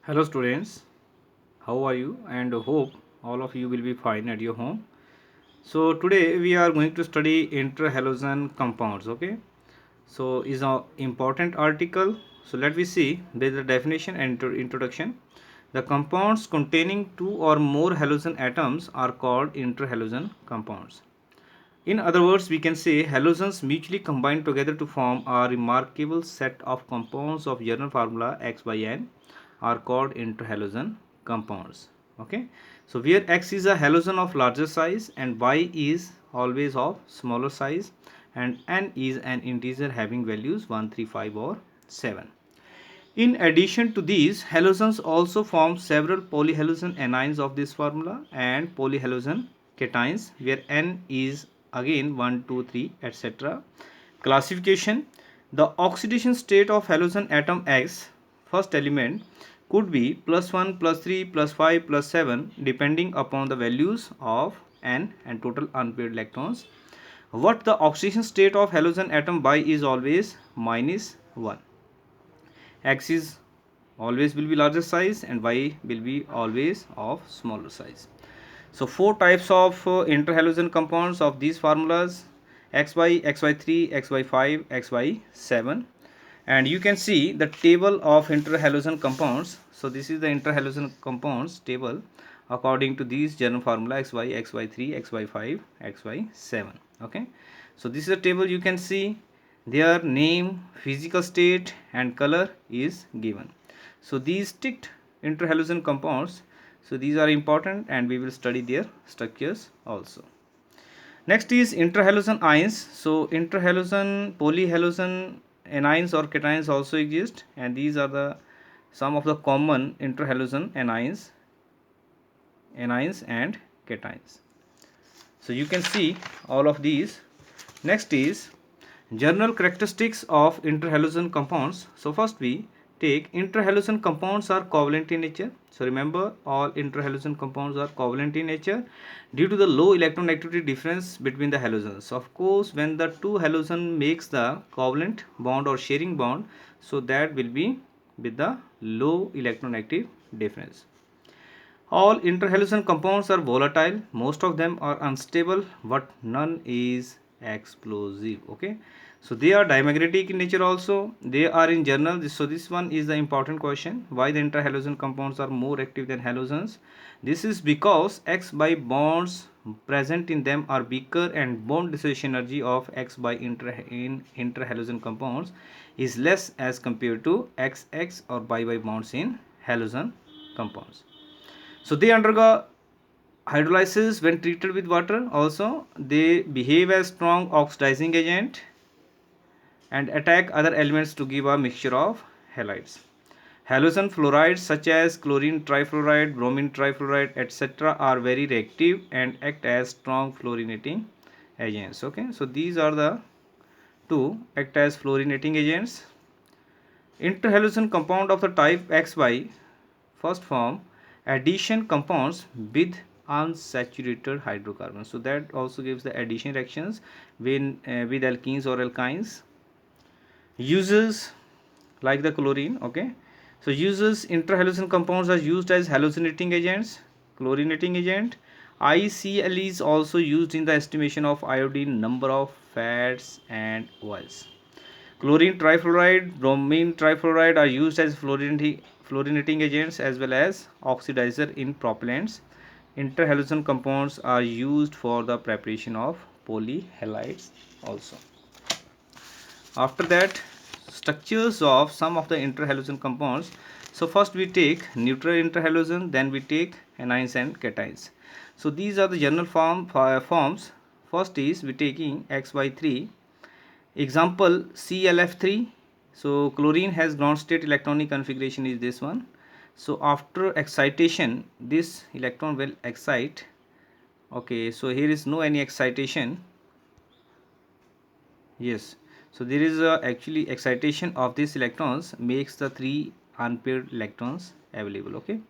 Hello students, how are you? And hope all of you will be fine at your home. So today we are going to study interhalogen compounds. Okay, so is an important article. So let me see. There is a definition and introduction. The compounds containing two or more halogen atoms are called interhalogen compounds. In other words, we can say halogens mutually combine together to form a remarkable set of compounds of general formula X by N are called interhalogen compounds. Okay, so where X is a halogen of larger size and Y is always of smaller size, and N is an integer having values 1, 3, 5 or 7. In addition to these, halogens also form several polyhalogen anions of this formula and polyhalogen cations where N is again 1, 2, 3, etc. Classification: the oxidation state of halogen atom X, first element, could be +1, +3, +5, +7 depending upon the values of N and total unpaired electrons. What the oxidation state of halogen atom Y is always -1. X is always will be larger size and Y will be always of smaller size. So four types of interhalogen compounds of these formulas: XY, XY3, XY5, XY7. And you can see the table of interhalogen compounds. So this is the interhalogen compounds table according to these general formula XY, XY3, XY5, XY7. Okay, so this is a table. You can see their name, physical state and color is given. So these ticked interhalogen compounds, so these are important and we will study their structures also. Next is interhalogen ions. So interhalogen, polyhalogen anions or cations also exist, and these are the some of the common interhalogen anions and cations. So you can see all of these. Next is general characteristics of interhalogen compounds. So first we take interhalogen compounds are covalent in nature. So remember, all interhalogen compounds are covalent in nature due to the low electronegativity difference between the halogens. So of course, when the two halogen makes the covalent bond or sharing bond, so that will be with the low electronegative difference. All interhalogen compounds are volatile. Most of them are unstable, but none is explosive. Okay, so they are dimagnetic in nature also. They are in general. So this one is the important question: why the interhalogen compounds are more active than halogens? This is because X by bonds present in them are weaker, and bond dissociation energy of X by in interhalogen compounds is less as compared to XX or by bonds in halogen compounds. So they undergo hydrolysis when treated with water. Also, they behave as strong oxidizing agent and attack other elements to give a mixture of halides. Halogen fluorides such as chlorine trifluoride, bromine trifluoride, etc. are very reactive and act as strong fluorinating agents. Okay, so these are the two act as fluorinating agents. Interhalogen compound of the type XY first form addition compounds with unsaturated hydrocarbons. So that also gives the addition reactions when with alkenes or alkynes. Uses like the chlorine. Okay, so uses interhalogen compounds are used as halogenating agents, chlorinating agent. ICl is also used in the estimation of iodine number of fats and oils. Chlorine trifluoride, bromine trifluoride are used as fluorinating agents as well as oxidizer in propellants. Interhalogen compounds are used for the preparation of polyhalides also. After that, structures of some of the interhalogen compounds. So first we take neutral interhalogen, then we take anions and cations. So these are the general forms. First is we taking XY3. Example ClF3. So chlorine has ground state electronic configuration is this one. So after excitation, this electron will excite. Okay, so here is no any excitation. Yes, so there is actually excitation of these electrons makes the three unpaired electrons available. Okay,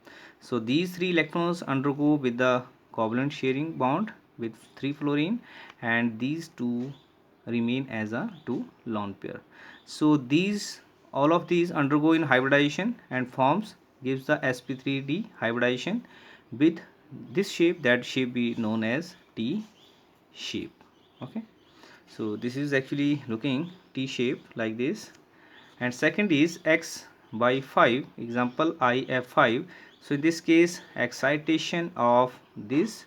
so these three electrons undergo with the covalent sharing bond with 3 fluorine, and these two remain as a 2 lone pair. So these all of these undergo in hybridization and forms gives the sp3d hybridization with this shape. That shape be known as T shape. Okay, so this is actually looking T shape like this. And second is x by 5, example IF5. So in this case, excitation of this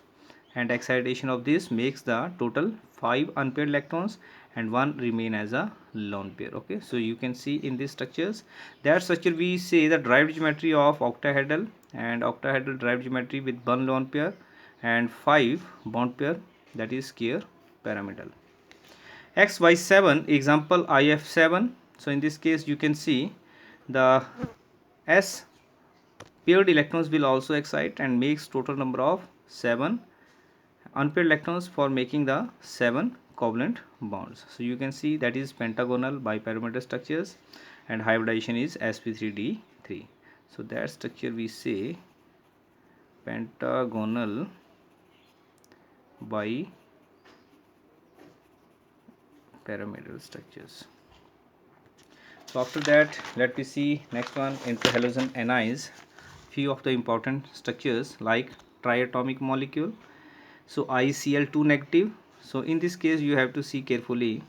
and excitation of this makes the total 5 unpaired electrons and one remain as a lone pair. Okay, so you can see in these structures, that structure we say the derived geometry of octahedral, and octahedral derived geometry with one lone pair and 5 bond pair, that is square pyramidal. X by 7, example IF7. So in this case you can see the s paired electrons will also excite and makes total number of 7 unpaired electrons for making the 7 covalent bonds. So you can see that is pentagonal bipyramidal structures, and hybridization is sp3d3. So that structure we say pentagonal bipyramidal structures. So after that, let me see next one, interhalogen anions. Few of the important structures like triatomic molecule. So ICl2 negative. So in this case you have to see carefully,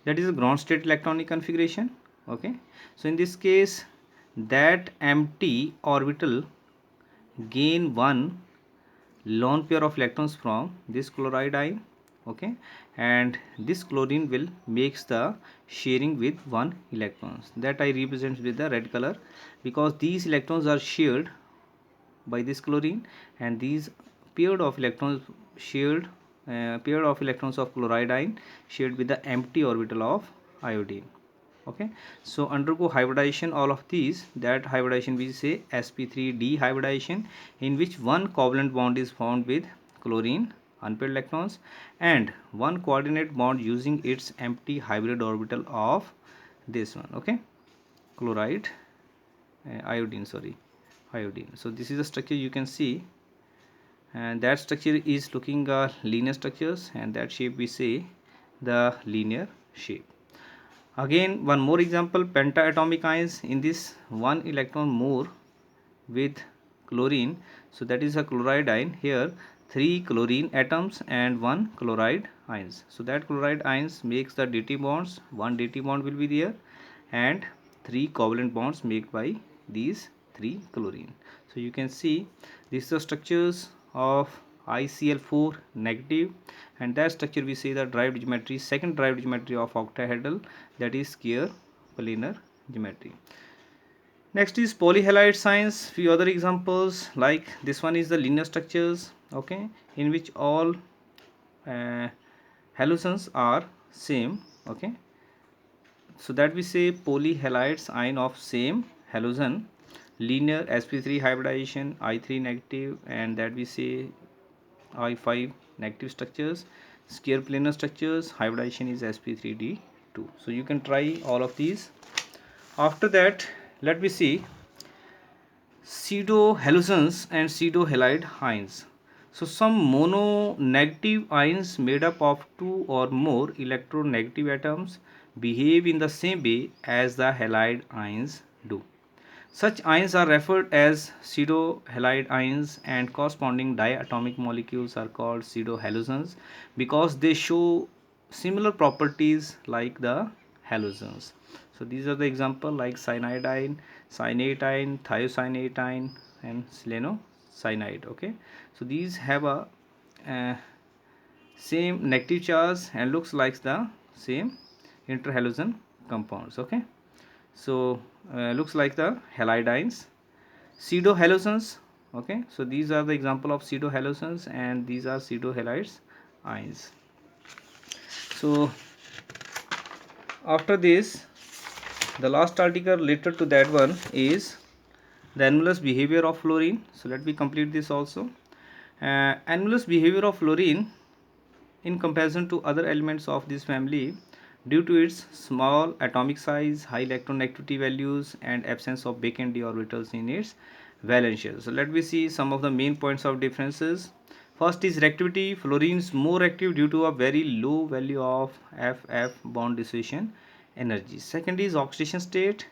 that is a ground state electronic configuration. Okay, so in this case that empty orbital gain one lone pair of electrons from this chloride ion. Okay, and this chlorine will makes the sharing with one electrons, that I represent with the red color, because these electrons are shared by this chlorine, and these paired of electrons shared pair of electrons of chloride ion shared with the empty orbital of iodine. Okay, so undergo hybridization all of these, that hybridization we say sp3d hybridization, in which one covalent bond is formed with chlorine unpaired electrons and one coordinate bond using its empty hybrid orbital of this one. Okay, chloride iodine, sorry, iodine. So this is the structure you can see, and that structure is looking linear structures, and that shape we say the linear shape. Again one more example, pentaatomic ions. In this one electron more with chlorine, so that is a chloride ion. Here 3 chlorine atoms and 1 chloride ions. So that chloride ions makes the DT bonds, one DT bond will be there, and 3 covalent bonds made by these 3 chlorine. So you can see these are the structures of ICl4 negative, and that structure we say the derived geometry, second derived geometry of octahedral, that is square planar geometry. Next is polyhalite science. Few other examples like this one is the linear structures. Okay, in which all halogens are same. Okay, so that we say polyhalides ion of same halogen, linear sp3 hybridization, I3 negative, and that we say I5 negative structures, square planar structures, hybridization is sp3d2. So you can try all of these. After that, let me see pseudo halogens and pseudo halide ions. So some mono negative ions made up of 2 or more electronegative atoms behave in the same way as the halide ions do. Such ions are referred as pseudo-halide ions, and corresponding diatomic molecules are called pseudo-halogens because they show similar properties like the halogens. So these are the example like cyanidine, cyanatine, thiocyanatine, and selenocyanide. Okay, so these have a same negative charge and looks like the same interhalogen compounds. Okay, so looks like the halides, pseudo halogens. Okay, so these are the example of pseudo halogens, and these are pseudo halides ions. So after this, the last article related to that one is the anomalous behavior of fluorine. So let me complete this also. Anomalous behavior of fluorine in comparison to other elements of this family due to its small atomic size, high electronegativity values, and absence of vacant d orbitals in its valence shell. So let me see some of the main points of differences. First is reactivity. Fluorine is more active due to a very low value of FF bond dissociation energy. Second is oxidation state.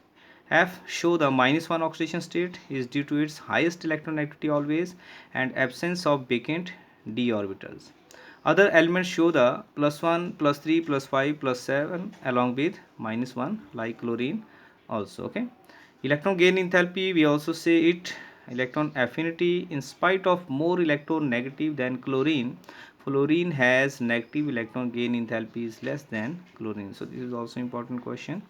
F show the -1 oxidation state is due to its highest electronegativity always and absence of vacant d orbitals. Other elements show the +1, +3, +5, +7 along with -1 like chlorine also. Okay. Electron gain enthalpy, we also say it electron affinity. In spite of more electronegative than chlorine, fluorine has negative electron gain enthalpy is less than chlorine. So this is also important question.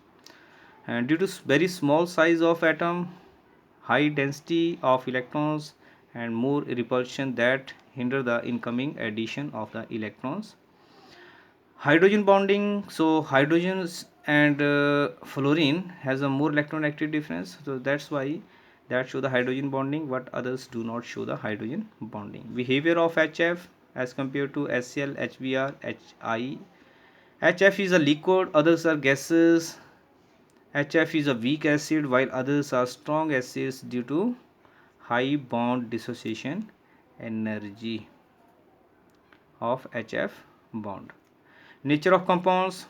And due to very small size of atom, high density of electrons and more repulsion that hinder the incoming addition of the electrons. Hydrogen bonding, so hydrogens and fluorine has a more electronegative difference, so that's why that show the hydrogen bonding, but others do not show the hydrogen bonding. Behavior of HF as compared to HCl, HBr, HI. HF is a liquid, others are gases. HF is a weak acid while others are strong acids due to high bond dissociation energy of HF bond. Nature of compounds,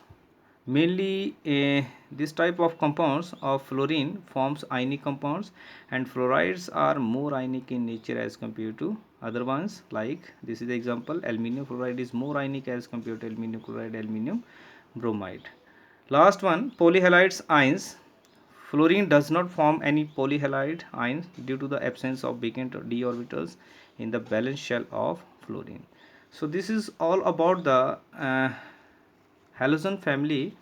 mainly this type of compounds of fluorine forms ionic compounds, and fluorides are more ionic in nature as compared to other ones. Like this is the example, aluminium fluoride is more ionic as compared to aluminium chloride, aluminium bromide. Last one, polyhalides ions. Fluorine does not form any polyhalide ions due to the absence of vacant d orbitals in the valence shell of fluorine. So this is all about the halogen family.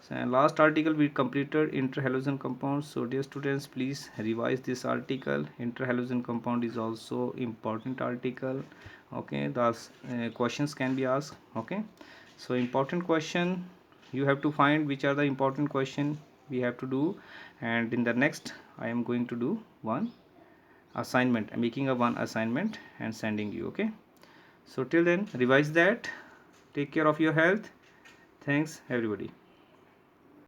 So last article we completed interhalogen compounds. So dear students, please revise this article. Interhalogen compound is also important article. Okay, thus questions can be asked. Okay, so important question, you have to find which are the important question we have to do, and in the next I am going to do one assignment, making a one assignment and sending you. Okay, so till then revise that. Take care of your health. Thanks everybody.